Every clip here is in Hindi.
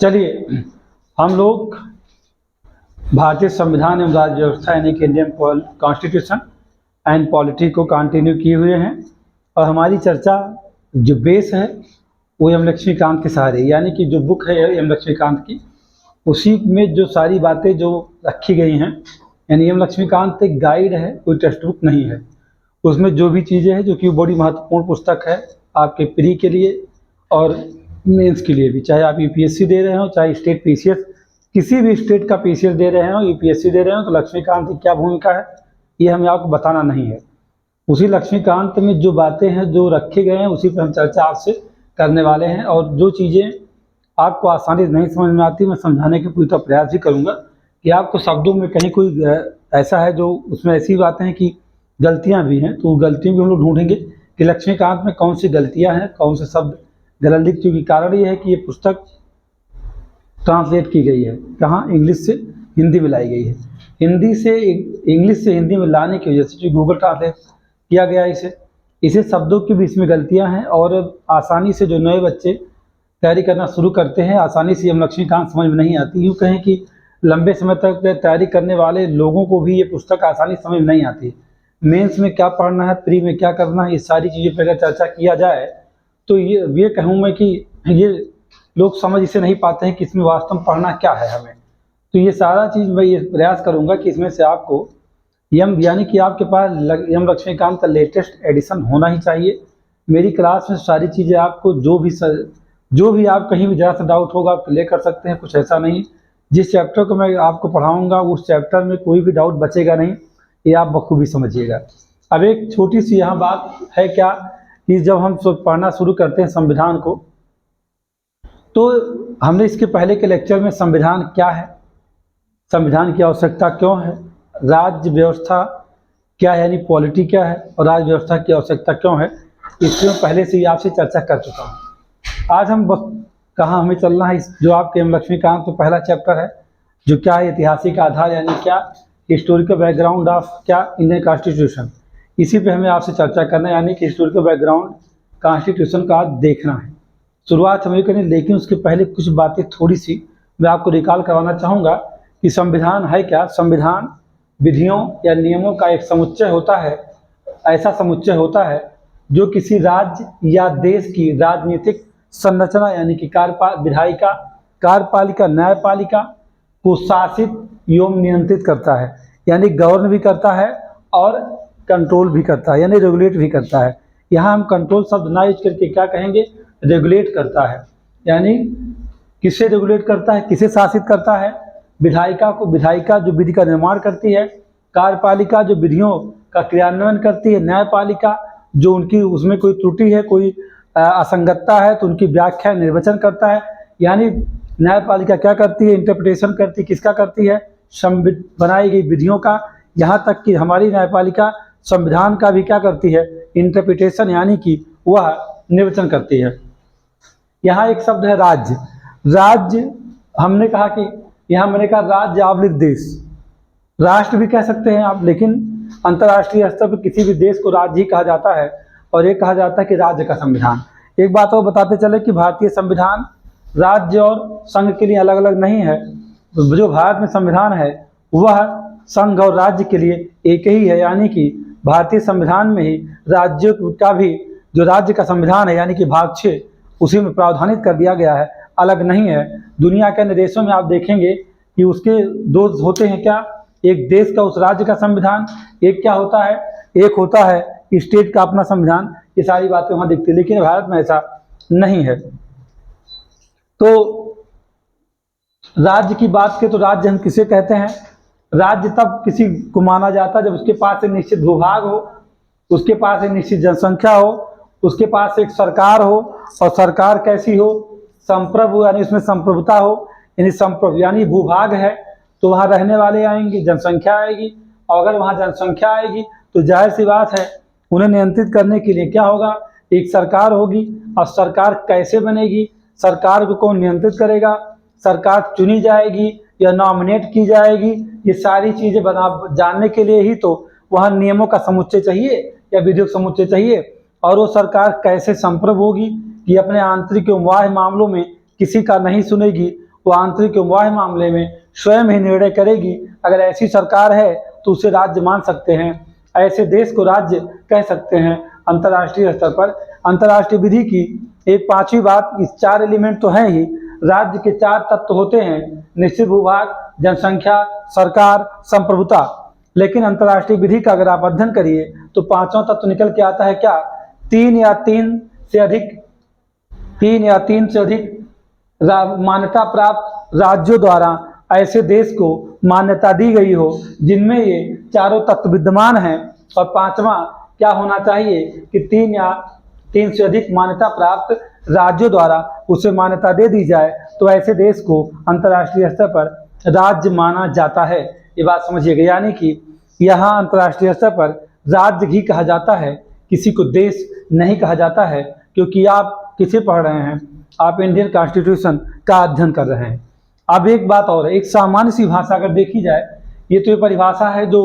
चलिए हम लोग भारतीय संविधान एवं राज्य व्यवस्था यानी कि इंडियन कॉन्स्टिट्यूशन एंड पॉलिटी को कंटिन्यू किए हुए हैं और हमारी चर्चा जो बेस है वो एम लक्ष्मीकांत के सहारे, यानी कि जो बुक है एम लक्ष्मीकांत की, उसी में जो सारी बातें जो रखी गई हैं, यानी एम लक्ष्मीकांत एक गाइड है, कोई टेक्स्ट बुक नहीं है। उसमें जो भी चीज़ें हैं, जो कि बड़ी महत्वपूर्ण पुस्तक है आपके प्री के लिए और मेंस के लिए भी, चाहे आप यूपीएससी दे रहे हो, चाहे स्टेट पीसीएस, किसी भी स्टेट का पीसीएस दे रहे हो, यूपीएससी दे रहे हो, तो लक्ष्मीकांत की क्या भूमिका है ये हमें आपको बताना नहीं है। उसी लक्ष्मीकांत में जो बातें हैं जो रखे गए हैं उसी पर हम चर्चा आपसे करने वाले हैं, और जो चीज़ें आपको आसानी से नहीं समझ में आती मैं समझाने की पूरी तरह प्रयास भी करूँगा कि आपको शब्दों में कहीं कोई ऐसा है जो उसमें ऐसी बातें हैं कि गलतियाँ भी हैं, तो गलतियों भी हम लोग ढूंढेंगे कि लक्ष्मीकांत में कौन सी गलतियाँ हैं, कौन से शब्द गलत लिख चुकी। कारण ये है कि ये पुस्तक ट्रांसलेट की गई है, कहाँ, इंग्लिश से हिंदी में लाई गई है। हिंदी से इंग्लिश से हिंदी में लाने की वजह से जो गूगल ट्रांसलेट किया गया इसे शब्दों की भी इसमें गलतियां हैं, और आसानी से जो नए बच्चे तैयारी करना शुरू करते हैं आसानी से एम लक्ष्मीकांत समझ में नहीं आती। यूँ कहें कि लंबे समय तक तैयारी करने वाले लोगों को भी ये पुस्तक आसानी समझ में नहीं आती। मेंस में क्या पढ़ना है, प्री में क्या करना है, ये सारी चीज़ें पर अगर चर्चा किया जाए तो ये कहूँ मैं कि ये लोग समझ इसे नहीं पाते हैं कि इसमें वास्तव में पढ़ना क्या है हमें। तो ये सारा चीज़ मैं ये प्रयास करूँगा कि इसमें से आपको यानी कि आपके पास एम लक्ष्मीकांत का लेटेस्ट एडिशन होना ही चाहिए। मेरी क्लास में सारी चीज़ें आपको जो भी आप कहीं भी ज़रा सा डाउट होगा आप क्लियर कर सकते हैं, कुछ ऐसा नहीं। जिस चैप्टर को मैं आपको पढ़ाऊँगा उस चैप्टर में कोई भी डाउट बचेगा नहीं, ये आप बखूबी समझिएगा। अब एक छोटी सी यहाँ बात है क्या कि जब हम पढ़ना शुरू करते हैं संविधान को, तो हमने इसके पहले के लेक्चर में संविधान क्या है, संविधान की आवश्यकता क्यों है, राज्य व्यवस्था क्या है यानी पॉलिटी क्या है, और राज्य व्यवस्था की आवश्यकता क्यों है, इसमें पहले से ही आपसे चर्चा कर चुका हूँ। आज हम बस कहाँ हमें चलना है, जो आपके एम लक्ष्मीकांत तो पहला चैप्टर है जो क्या है, ऐतिहासिक आधार यानी क्या, हिस्टोरिकल बैकग्राउंड ऑफ क्या इंडियन कॉन्स्टिट्यूशन, इसी पे हमें आपसे चर्चा करना है, यानी कि हिस्टोरिकल बैकग्राउंड कॉन्स्टिट्यूशन का देखना है। शुरुआत हमें करें, लेकिन उसके पहले कुछ बातें थोड़ी सी मैं आपको रिकॉल करवाना चाहूँगा कि संविधान है क्या। संविधान विधियों या नियमों का एक समुच्चय होता है, ऐसा समुच्चय होता है जो किसी राज्य या देश की राजनीतिक संरचना यानी कि विधायिका, कार्यपालिका, न्यायपालिका को शासित एवं नियंत्रित करता है, यानी गवर्न भी करता है और कंट्रोल भी करता है, यानी रेगुलेट भी करता है। यहाँ हम कंट्रोल शब्द ना यूज करके क्या कहेंगे, रेगुलेट करता है। यानी किसे रेगुलेट करता है, किसे शासित करता है, विधायिका को, विधायिका जो विधि का निर्माण करती है, कार्यपालिका जो विधियों का क्रियान्वयन करती है, न्यायपालिका जो उनकी उसमें कोई त्रुटि है, कोई असंगतता है तो उनकी व्याख्या निर्वचन करता है। यानी न्यायपालिका क्या करती है, इंटरप्रिटेशन करती है, किसका करती है, बनाई गई विधियों का। यहाँ तक कि हमारी न्यायपालिका संविधान का भी क्या करती है, इंटरप्रिटेशन, यानी कि वह निर्वचन करती है। यहाँ एक शब्द है राज्य। राज्य हमने कहा कि यहाँ मैंने कहा राज्य आबलिक देश, राष्ट्र भी कह सकते हैं आप, लेकिन अंतर्राष्ट्रीय स्तर पर किसी भी देश को राज्य ही कहा जाता है, और ये कहा जाता है कि राज्य का संविधान। एक बात और बताते चले कि भारतीय संविधान राज्य और संघ के लिए अलग अलग नहीं है। जो भारत में संविधान है वह संघ और राज्य के लिए एक ही है, यानी कि भारतीय संविधान में ही राज्यों का भी जो राज्य का संविधान है यानी कि भाग 6 उसी में प्रावधानित कर दिया गया है, अलग नहीं है। दुनिया के अन्य देशों में आप देखेंगे कि उसके दो होते हैं क्या, एक देश का उस राज्य का संविधान, एक क्या होता है, एक होता है स्टेट का अपना संविधान। ये सारी बातें वहाँ दिखती है, लेकिन भारत में ऐसा नहीं है। तो राज्य की बात करें तो राज्य हम किसे कहते हैं, राज्य तब किसी को माना जाता है जब उसके पास एक निश्चित भूभाग हो, उसके पास एक निश्चित जनसंख्या हो, उसके पास एक सरकार हो, और सरकार कैसी हो, संप्रभु यानी उसमें संप्रभुता हो। यानी संप्रभु यानी भूभाग है तो वहाँ रहने वाले आएंगे, जनसंख्या आएगी, और अगर वहाँ जनसंख्या आएगी तो जाहिर सी बात है उन्हें नियंत्रित करने के लिए क्या होगा, एक सरकार होगी। और सरकार कैसे बनेगी, सरकार को कौन नियंत्रित करेगा, सरकार चुनी जाएगी या नॉमिनेट की जाएगी, ये सारी चीज़ें जानने के लिए ही तो वहाँ नियमों का समुच्चय चाहिए या विधिक समुच्चय चाहिए। और वो सरकार कैसे संप्रभु होगी कि अपने आंतरिक एवं बाह्य मामलों में किसी का नहीं सुनेगी, वो आंतरिक एवं बाह्य मामले में स्वयं ही निर्णय करेगी। अगर ऐसी सरकार है तो उसे राज्य मान सकते हैं, ऐसे देश को राज्य कह सकते हैं अंतर्राष्ट्रीय स्तर पर। अंतर्राष्ट्रीय विधि की एक पांचवी बात, इस 4 एलिमेंट तो हैं ही, राज्य के 4 तत्व होते हैं, निश्चित भूभाग, जनसंख्या, सरकार, संप्रभुता। लेकिन अंतर्राष्ट्रीय विधि का अगर आप अध्ययन करिए तो 5वां तत्व निकल के आता है क्या, 3 या 3 से अधिक मान्यता प्राप्त राज्यों द्वारा ऐसे देश को मान्यता दी गई हो जिनमें ये चारों तत्व विद्यमान हैं। और 5वां क्या होना चाहिए कि 3 या 3 से अधिक मान्यता प्राप्त राज्यों द्वारा उसे मान्यता दे दी जाए तो ऐसे देश को अंतर्राष्ट्रीय स्तर पर राज्य माना जाता है। ये बात समझिएगा, यानी कि यहाँ अंतर्राष्ट्रीय स्तर पर राज्य ही कहा जाता है, किसी को देश नहीं कहा जाता है। क्योंकि आप किसे पढ़ रहे हैं, आप इंडियन कॉन्स्टिट्यूशन का अध्ययन कर रहे हैं। अब एक बात और है, एक सामान्य सी भाषा अगर देखी जाए, ये तो ये परिभाषा है जो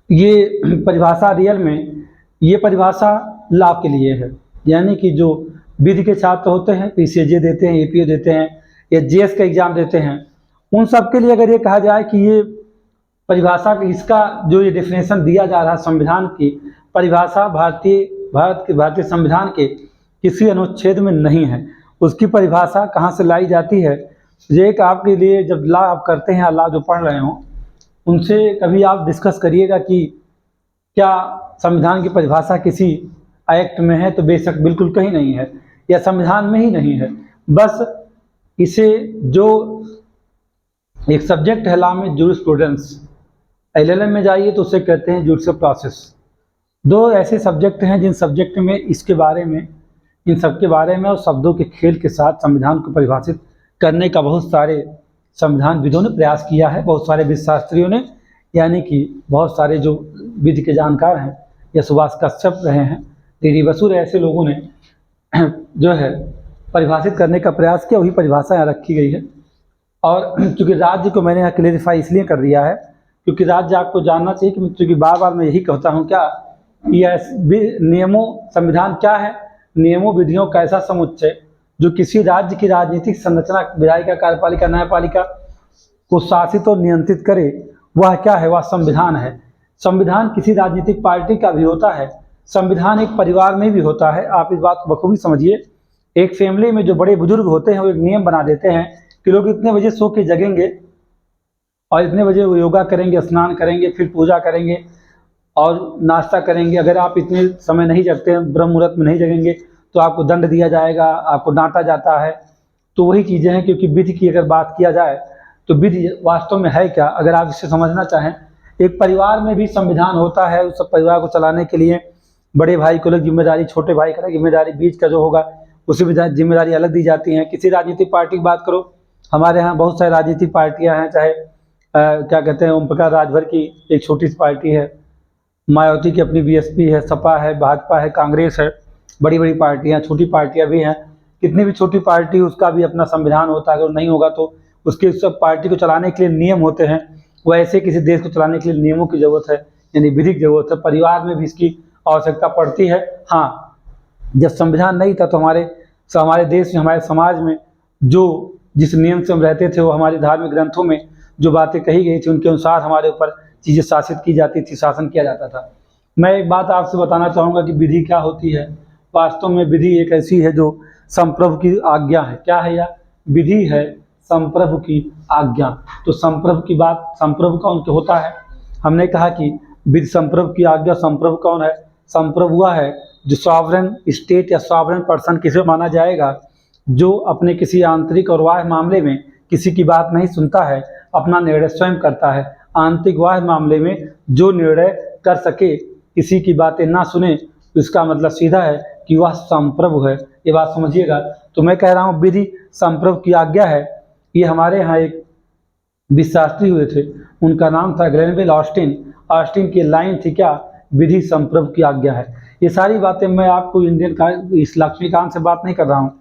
ये परिभाषा रियल में ये परिभाषा लॉ के लिए है, यानी कि जो विधि के छात्र होते हैं, पीसीएजे देते हैं, एपीओ देते हैं या जेएस का एग्जाम देते हैं, उन सब के लिए अगर ये कहा जाए कि ये परिभाषा, इसका जो ये डेफिनेशन दिया जा रहा है संविधान की परिभाषा भारतीय संविधान के किसी अनुच्छेद में नहीं है। उसकी परिभाषा कहाँ से लाई जाती है, ये एक आपके लिए जब लॉ आप करते हैं, लॉ जो पढ़ रहे हो उनसे कभी आप डिस्कस करिएगा कि क्या संविधान की परिभाषा किसी एक्ट में है, तो बेशक बिल्कुल कहीं नहीं है, या संविधान में ही नहीं है। बस इसे जो एक सब्जेक्ट है लॉ में, जूरिस्प्रूडेंस, एलएलएम में जाइए तो उसे कहते हैं जुडिशियल प्रोसेस। 2 ऐसे सब्जेक्ट हैं जिन सब्जेक्ट में इसके बारे में, इन सब के बारे में और शब्दों के खेल के साथ संविधान को परिभाषित करने का बहुत सारे संविधानविदों ने प्रयास किया है, बहुत सारे विधिशास्त्रियों ने, यानी कि बहुत सारे जो विधि के जानकार हैं, या सुभाष कश्यप रहे हैं, डी बसु रहे, ऐसे लोगों ने जो है परिभाषित करने का प्रयास किया, वही परिभाषा यहाँ रखी गई है। और चूँकि राज्य को मैंने यहाँ क्लेरिफाई इसलिए कर दिया है क्योंकि राज्य आपको जानना चाहिए, कि चूँकि बार बार मैं यही कहता हूँ क्या, नियमों, संविधान क्या है, नियमों विधियों का ऐसा समुच्चय जो किसी राज्य की राजनीतिक संरचना, विधायिका, कार्यपालिका, न्यायपालिका को शासित और नियंत्रित करे, वह क्या है, वह संविधान है। संविधान किसी राजनीतिक पार्टी का भी होता है, संविधान एक परिवार में भी होता है। आप इस बात को बखूबी समझिए, एक फैमिली में जो बड़े बुजुर्ग होते हैं वो एक नियम बना देते हैं कि लोग इतने बजे सो के जगेंगे और इतने बजे वो योगा करेंगे, स्नान करेंगे, फिर पूजा करेंगे और नाश्ता करेंगे। अगर आप इतने समय नहीं जगते हैं, ब्रह्म मुहूर्त में नहीं जगेंगे, तो आपको दंड दिया जाएगा, आपको डांटा जाता है। तो वही चीज़ें हैं, क्योंकि विधि की अगर बात किया जाए तो विधि वास्तव में है क्या, अगर आप इसे समझना चाहें, एक परिवार में भी संविधान होता है। उस परिवार को चलाने के लिए बड़े भाई को अलग जिम्मेदारी, छोटे भाई को अलग जिम्मेदारी, बीच का जो होगा उसे भी जिम्मेदारी अलग दी जाती है। किसी राजनीतिक पार्टी की बात करो, हमारे यहाँ बहुत सारी राजनीतिक पार्टियाँ हैं, चाहे क्या कहते हैं, ओम प्रकाश राजभर की एक छोटी सी पार्टी है, मायावती की अपनी बीएसपी है, सपा है, भाजपा है, कांग्रेस है, बड़ी बड़ी पार्टियां, छोटी पार्टियां भी हैं। कितनी भी छोटी पार्टी, उसका भी अपना संविधान होता है। अगर नहीं होगा तो उसके सब पार्टी को चलाने के लिए नियम होते हैं। वैसे किसी देश को चलाने के लिए नियमों की ज़रूरत है, यानी विधि की ज़रूरत है। परिवार में भी इसकी आवश्यकता पड़ती है। हाँ, जब संविधान नहीं था तो हमारे देश में, हमारे समाज में जो जिस नियम से हम रहते थे, वो हमारे धार्मिक ग्रंथों में जो बातें कही गई थी उनके अनुसार हमारे ऊपर चीज़ें शासित की जाती थी, शासन किया जाता था। मैं एक बात आपसे बताना चाहूँगा कि विधि क्या होती है। वास्तव में विधि एक ऐसी है जो संप्रभु की आज्ञा है। क्या है यह? विधि है संप्रभु की आज्ञा। तो संप्रभु की बात, संप्रभु कौन होता है? हमने कहा कि विधि संप्रभु की आज्ञा। संप्रभु कौन है? संप्रभु वह है जो सॉवरेन स्टेट या सॉवरेन पर्सन किसे माना जाएगा, जो अपने किसी आंतरिक और बाह्य मामले में किसी की बात नहीं सुनता है, अपना निर्णय स्वयं करता है। आंतरिक बाह्य मामले में जो निर्णय कर सके, किसी की बातें ना सुने, तो इसका मतलब सीधा है कि वह संप्रभु है। ये बात समझिएगा। तो मैं कह रहा हूँ विधि संप्रभु की आज्ञा है। ये हमारे यहाँ एक विधिशास्त्री हुए थे, उनका नाम था ग्रेनवेल ऑस्टिन। ऑस्टिन की लाइन थी क्या? विधि संप्रभु की आज्ञा है। ये सारी बातें मैं आपको इस लक्ष्मीकांत से बात नहीं कर रहा हूँ।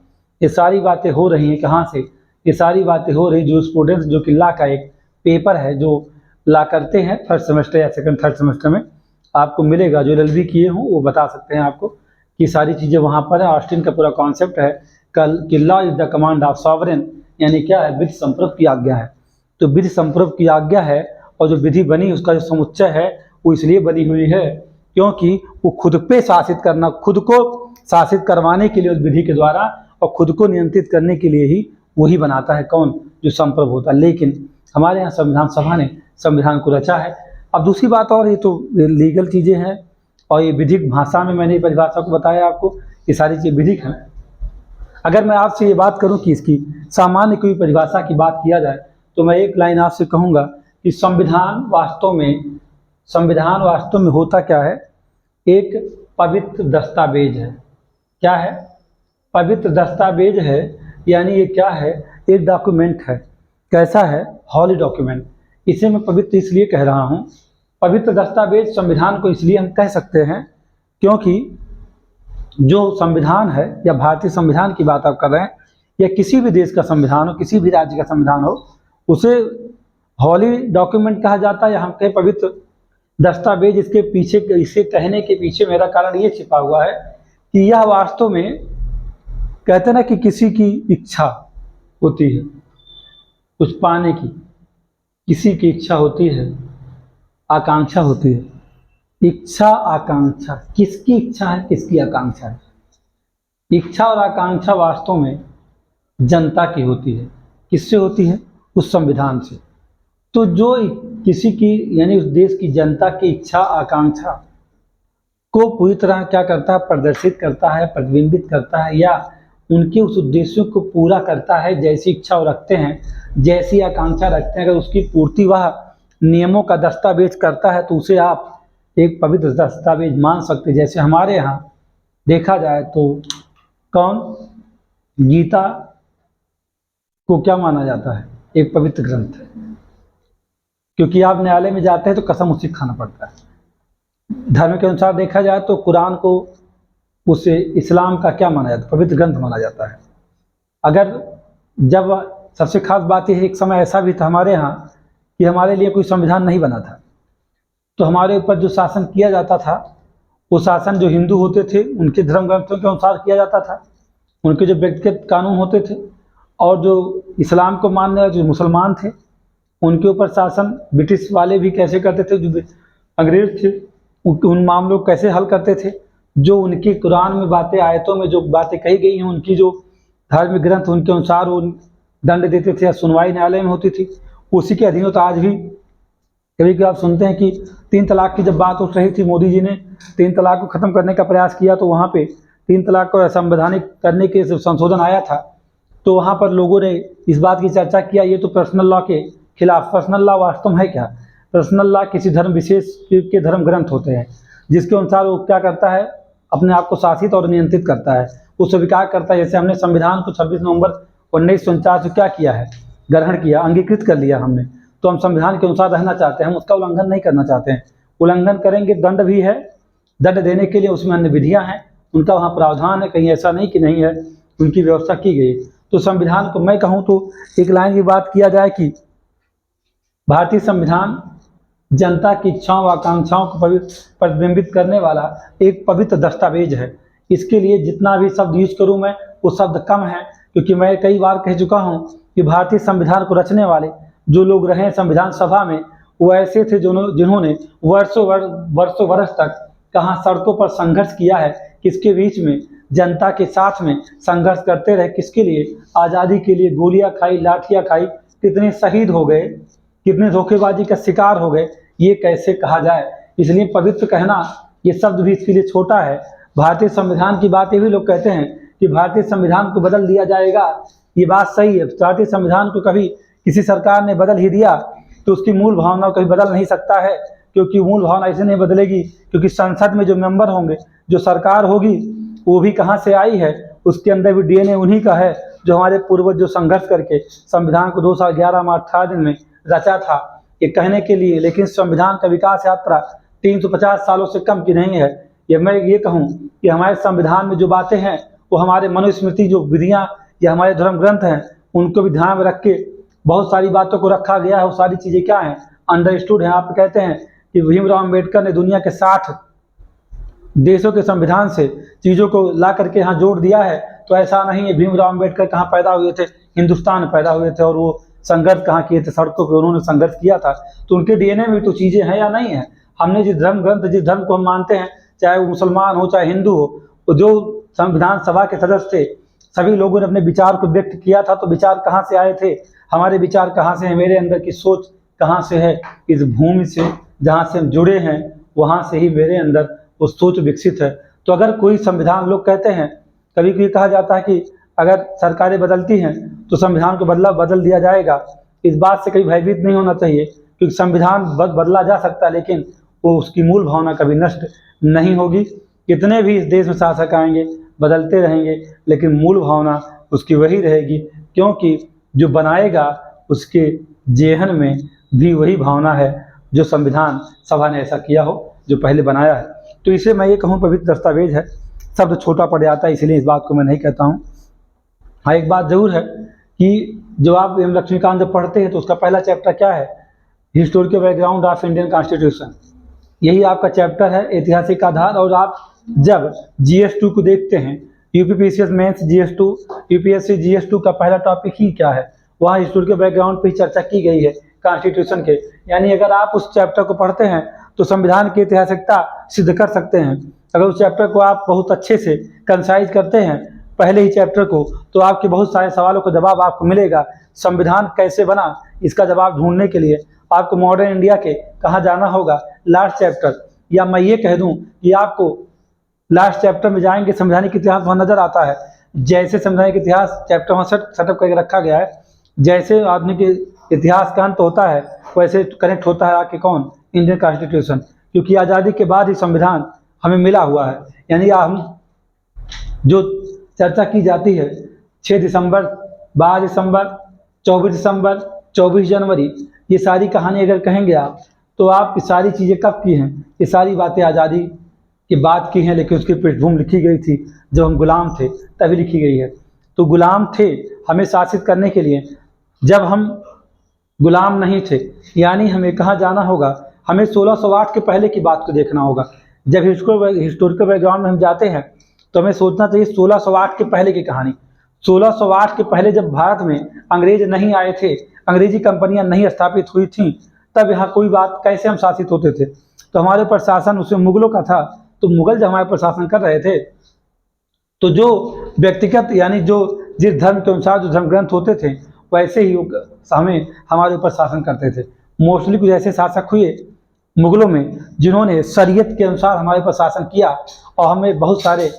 ये सारी बातें हो रही हैं कहाँ से? ये सारी बातें हो रही जूरिस्प्रूडेंस, जो कि लॉ का एक पेपर है, जो लॉ करते हैं थर्ड सेमेस्टर या सेकंड थर्ड सेमेस्टर में आपको मिलेगा। जो एलएलबी किए हों वो बता सकते हैं आपको कि सारी चीज़ें वहाँ पर है। ऑस्टिन का पूरा कॉन्सेप्ट है कल कि law is the command of sovereign, यानी क्या है, विधि संप्रभ की आज्ञा है। तो विधि संप्रभ की आज्ञा है और जो विधि बनी उसका जो समुच्चय है वो इसलिए बनी हुई है क्योंकि वो खुद पे शासित करना, खुद को शासित करवाने के लिए उस विधि के द्वारा और खुद को नियंत्रित करने के लिए ही वही बनाता है। कौन? जो संप्रभ होता है। लेकिन हमारे यहाँ संविधान सभा ने संविधान को रचा है। अब दूसरी बात, और ये तो लीगल चीज़ें हैं और ये विधिक भाषा में मैंने परिभाषा को बताया आपको, ये सारी चीज़ें विधिक हैं। अगर मैं आपसे ये बात करूं कि इसकी सामान्य कोई परिभाषा की बात किया जाए तो मैं एक लाइन आपसे कहूँगा कि संविधान वास्तव में होता क्या है, एक पवित्र दस्तावेज है। क्या है? पवित्र दस्तावेज है, यानी ये क्या है, एक डॉक्यूमेंट है। कैसा है? हॉली डॉक्यूमेंट। इसे मैं पवित्र इसलिए कह रहा हूँ, पवित्र दस्तावेज संविधान को इसलिए हम कह सकते हैं क्योंकि जो संविधान है, या भारतीय संविधान की बात आप कर रहे हैं, या किसी भी देश का संविधान हो, किसी भी राज्य का संविधान हो, उसे हॉली डॉक्यूमेंट कहा जाता है या हम कहें पवित्र दस्तावेज। इसके पीछे, इसे कहने के पीछे मेरा कारण ये छिपा हुआ है कि यह वास्तव में, कहते हैं ना कि किसी की इच्छा होती है कुछ पाने की, किसी की इच्छा होती है, आकांक्षा होती है। इच्छा आकांक्षा, किसकी इच्छा है, किसकी आकांक्षा है? इच्छा और आकांक्षा वास्तव में जनता की होती है। किससे होती है? उस संविधान से। तो जो किसी की, यानी उस देश की जनता की इच्छा आकांक्षा को पूरी तरह क्या करता है, प्रदर्शित करता है, प्रतिबिंबित करता है, या उनके उस उद्देश्यों को पूरा करता है। जैसी इच्छा वो रखते हैं, जैसी आकांक्षा रखते हैं, अगर उसकी पूर्ति वह नियमों का दस्तावेज करता है तो उसे आप एक पवित्र दस्तावेज मान सकते। जैसे हमारे यहाँ देखा जाए तो कौन, गीता को क्या माना जाता है, एक पवित्र ग्रंथ है, क्योंकि आप न्यायालय में जाते हैं तो कसम उससे खाना पड़ता है। धर्म के अनुसार देखा जाए तो कुरान को उसे इस्लाम का क्या माना जाता है, पवित्र ग्रंथ माना जाता है। अगर जब सबसे खास बात यह है, एक समय ऐसा भी था हमारे यहाँ कि हमारे लिए कोई संविधान नहीं बना था, तो हमारे ऊपर जो शासन किया जाता था वो शासन जो हिंदू होते थे उनके धर्म ग्रंथों के अनुसार किया जाता था, उनके जो व्यक्तिगत कानून होते थे, और जो इस्लाम को मानने वाले जो मुसलमान थे उनके ऊपर शासन ब्रिटिश वाले भी कैसे करते थे, जो अंग्रेज थे उन मामलों को कैसे हल करते थे। जो उनकी कुरान में बातें, आयतों में जो बातें कही गई हैं, उनकी जो धार्मिक ग्रंथ उनके अनुसार वो दंड देते थे या सुनवाई न्यायालय में होती थी, उसी के अधीन। तो आज भी कभी कभी आप सुनते हैं कि 3 तलाक की जब बात उठ रही थी, मोदी जी ने 3 तलाक को ख़त्म करने का प्रयास किया, तो वहाँ पे 3 तलाक को संवैधानिक करने के संशोधन आया था, तो वहाँ पर लोगों ने इस बात की चर्चा किया, ये तो पर्सनल लॉ के खिलाफ। पर्सनल लॉ वास्तव में है क्या? पर्सनल लॉ किसी धर्म विशेष के धर्म ग्रंथ होते हैं जिसके अनुसार वो क्या करता है, अपने आप को शासित और नियंत्रित करता है, वो स्वीकार करता है। जैसे हमने संविधान को 26 नवंबर 1949 को क्या किया है, ग्रहण किया, अंगीकृत कर लिया हमने, तो हम संविधान के अनुसार रहना चाहते हैं, हम उसका उल्लंघन नहीं करना चाहते हैं। उल्लंघन करेंगे दंड भी है, दंड देने के लिए उसमें अन्य विधियाँ हैं, उनका वहाँ प्रावधान है, कहीं ऐसा नहीं कि नहीं है, उनकी व्यवस्था की गई। तो संविधान को मैं कहूँ तो एक लाइन की बात किया जाए कि भारतीय संविधान जनता की इच्छाओं आकांक्षाओं को प्रतिबिंबित करने वाला एक पवित्र दस्तावेज है। इसके लिए जितना भी शब्द यूज करूँ मैं, वो शब्द कम है, क्योंकि मैं कई बार कह चुका हूँ कि भारतीय संविधान को रचने वाले जो लोग रहे संविधान सभा में, वो ऐसे थे जिन्होंने वर्षों वर्ष तक कहाँ सड़कों पर संघर्ष किया है, किसके बीच में, जनता के साथ में संघर्ष करते रहे, किसके लिए, आज़ादी के लिए गोलियां खाई, लाठियां खाई, कितने शहीद हो गए, कितने धोखेबाजी का शिकार हो गए, ये कैसे कहा जाए। इसलिए पवित्र कहना ये शब्द भी इसके लिए छोटा है। भारतीय संविधान की बात ये भी लोग कहते हैं कि भारतीय संविधान को बदल दिया जाएगा, ये बात सही है। भारतीय संविधान को कभी किसी सरकार ने बदल ही दिया तो उसकी मूल भावना कभी बदल नहीं सकता है, क्योंकि मूल भावना ऐसे नहीं बदलेगी, क्योंकि संसद में जो मेंबर होंगे, जो सरकार होगी, वो भी कहाँ से आई है, उसके अंदर भी डीएनए उन्हीं का है जो हमारे पूर्वज जो संघर्ष करके संविधान को 2 साल 11 माह 18 दिन में रचा था, ये कहने के लिए। लेकिन संविधान का विकास यात्रा 350 सालों से कम की नहीं है। ये मैं ये कहूँ कि हमारे संविधान में जो बातें हैं वो हमारे मनुस्मृति जो विधियाँ या हमारे धर्म ग्रंथ हैं उनको भी ध्यान में रख के बहुत सारी बातों को रखा गया है। वो सारी चीज़ें क्या हैं, अंडरस्टूड हैं। आप कहते हैं कि भीमराव अम्बेडकर ने दुनिया के 60 देशों के संविधान से चीज़ों को ला करके यहाँ जोड़ दिया है, तो ऐसा नहीं है। भीमराव अम्बेडकर कहाँ पैदा हुए थे? हिंदुस्तान में पैदा हुए थे। और वो संघर्ष कहाँ किए थे? सड़कों पे उन्होंने संघर्ष किया था। तो उनके डीएनए में तो चीज़ें हैं या नहीं है? हमने जिस धर्म ग्रंथ, जिस धर्म को हम मानते हैं, चाहे वो मुसलमान हो चाहे हिंदू हो, तो जो संविधान सभा के सदस्य थे, सभी लोगों ने अपने विचार को व्यक्त किया था। तो विचार कहाँ से आए थे? हमारे विचार कहाँ से हैं? मेरे अंदर की सोच कहाँ से है? इस भूमि से, जहाँ से हम जुड़े हैं, वहाँ से ही मेरे अंदर वो सोच विकसित है। तो अगर कोई संविधान, लोग कहते हैं, कभी कभी कहा जाता है कि अगर सरकारें बदलती हैं तो संविधान को बदल दिया जाएगा। इस बात से कभी भयभीत नहीं होना चाहिए, क्योंकि संविधान बदला जा सकता है, लेकिन वो उसकी मूल भावना कभी नष्ट नहीं होगी। कितने भी इस देश में शासक आएंगे, बदलते रहेंगे, लेकिन मूल भावना उसकी वही रहेगी, क्योंकि जो बनाएगा उसके जेहन में भी वही भावना है जो संविधान सभा ने ऐसा किया हो, जो पहले बनाया है। तो इसे मैं ये कहूँ पवित्र दस्तावेज है। शब्द छोटा पड़ जाता है, इसलिए इस बात को मैं नहीं कहता हूँ। हाँ, एक बात जरूर है कि जो आप एम लक्ष्मीकांत जब पढ़ते हैं तो उसका पहला चैप्टर क्या है? Historical background of Indian constitution. यही आपका चैप्टर है, ऐतिहासिक आधार। और आप जब GS2 को देखते हैं, UPPCS mains GS2, UPSC GS2 का पहला टॉपिक ही क्या है? वहाँ हिस्टोरिकल बैकग्राउंड पर ही चर्चा की गई है कॉन्स्टिट्यूशन के। यानी अगर आप उस चैप्टर को पढ़ते हैं तो संविधान की ऐतिहासिकता सिद्ध कर सकते हैं। अगर उस चैप्टर को आप बहुत अच्छे से कंसाइज करते हैं पहले ही चैप्टर को, तो आपके बहुत सारे सवालों का जवाब आपको मिलेगा। संविधान कैसे बना, इसका जवाब ढूंढने के लिए आपको मॉडर्न इंडिया के कहाँ जाना होगा? Last chapter. या मैं ये कह दूं कि आपको लास्ट चैप्टर में जाएंगे, संवैधानिक इतिहास वहाँ नजर आता है। जैसे संवैधानिक इतिहास चैप्टर वहाँ सेटअप करके रखा गया है, जैसे आधुनिक इतिहास का अंत होता है वैसे कनेक्ट होता है आके कौन? Indian constitution. क्योंकि आज़ादी के बाद ही संविधान हमें मिला हुआ है। यानी हम जो चर्चा की जाती है 6 दिसंबर, 12 दिसंबर, 24 दिसंबर, 24 जनवरी, ये सारी कहानी अगर कहेंगे आप, तो आप ये सारी चीज़ें कब की हैं? ये सारी बातें आज़ादी की बात की हैं, लेकिन उसकी पृष्ठभूमि लिखी गई थी जब हम गुलाम थे, तभी लिखी गई है। तो गुलाम थे हमें शासित करने के लिए, जब हम गुलाम नहीं थे। यानी हमें कहाँ जाना होगा? हमें 1608 के पहले की बात को देखना होगा। जब हिस्टोरिकल बैकग्राउंड में हम जाते हैं तो हमें सोचना चाहिए 1608 के पहले की कहानी। 1608 के पहले जब भारत में अंग्रेज नहीं आए थे, अंग्रेजी कंपनियां नहीं स्थापित हुई थीं, तब यहाँ कोई बात कैसे हम शासित होते थे? तो हमारे ऊपर शासन उसमें मुगलों का था। तो मुगल जब हमारे ऊपर शासन कर रहे थे, तो जो व्यक्तिगत, यानी जो जिस धर्म के अनुसार जो धर्म ग्रंथ होते थे, वैसे ही हमारे ऊपर शासन करते थे। मोस्टली कुछ ऐसे शासक हुए मुगलों में जिन्होंने शरीयत के अनुसार हमारे ऊपर शासन किया, और हमें बहुत सारे